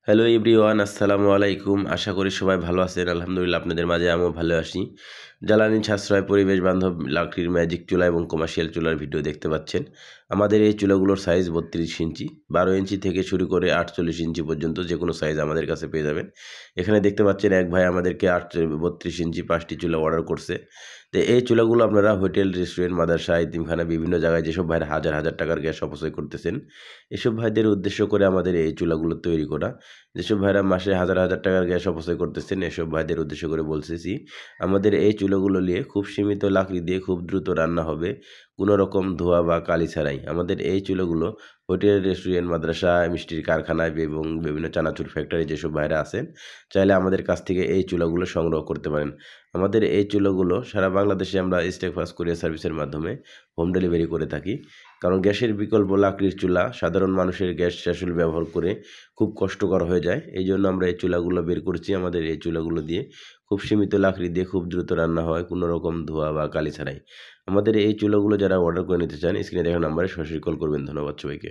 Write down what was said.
Hello everyone, আসসালামু আলাইকুম। আশা করি সবাই ভালো আছেন। আলহামদুলিল্লাহ আপনাদের মাঝে আমিও ভালো আছি। জ্বালানি সাশ্রয়, পরিবেশ বান্ধব লাকড়ির ম্যাজিক চুলা এবং কমার্শিয়াল চুলার ভিডিও দেখতে পাচ্ছেন। আমাদের এই চুলাগুলোর সাইজ 32 ইঞ্চি, 12 ইঞ্চি থেকে শুরু করে 48 ইঞ্চি পর্যন্ত যে কোনো সাইজ আমাদের কাছে পেয়ে যাবেন। এখানে দেখতে পাচ্ছেন এক ভাই আমাদেরকে 32 ইঞ্চি 5টি চুলা অর্ডার করছে। তো এই চুলাগুলো আপনারা হোটেল, রেস্টুরেন্ট, মাদ্রাসা, এতিমখানা বিভিন্ন জায়গায় যেসব ভাইরা হাজার হাজার টাকার গ্যাস অপচয় করতেছেন, এসব ভাইদের উদ্দেশ্য করে আমাদের এই চুলাগুলো তৈরি করা। যেসব ভাইরা মাসে হাজার হাজার টাকার গ্যাস অপচয় করতেছেন, এসব ভাইদের উদ্দেশ্য করে বলতেছি, আমাদের এই চুলাগুলো নিয়ে খুব সীমিত লাকড়ি দিয়ে খুব দ্রুত রান্না হবে, কোনো রকম ধোঁয়া বা কালি ছাড়াই। আমাদের এই চুলাগুলো হোটেল, রেস্টুরেন্ট, মাদ্রাসা, মিষ্টির কারখানায় এবং বিভিন্ন চানাচুর ফ্যাক্টরি যেসব ভাইরা আছেন, চাইলে আমাদের কাছ থেকে এই চুলাগুলো সংগ্রহ করতে পারেন। আমাদের এই চুলাগুলো সারা বাংলাদেশে আমরা স্টেক ফাস্ট কুরিয়ার সার্ভিসের মাধ্যমে হোম ডেলিভারি করে থাকি। কারণ গ্যাসের বিকল্প লাকড়ির চুলা সাধারণ মানুষের গ্যাস শেষুল ব্যবহার করে খুব কষ্টকর হয়ে যায়। এই জন্য আমরা এই চুলাগুলো বের করছি। আমাদের এই চুলাগুলো দিয়ে খুব সীমিত লাকড়ি দিয়ে খুব দ্রুত রান্না হয়, কোনো রকম ধোঁয়া বা কালি ছাড়াই। আমাদের এই চুলাগুলো যারা অর্ডার করে নিতে চান, স্ক্রিনে দেখা নাম্বারে সরাসরি কল করবেন। ধন্যবাদ সবাইকে।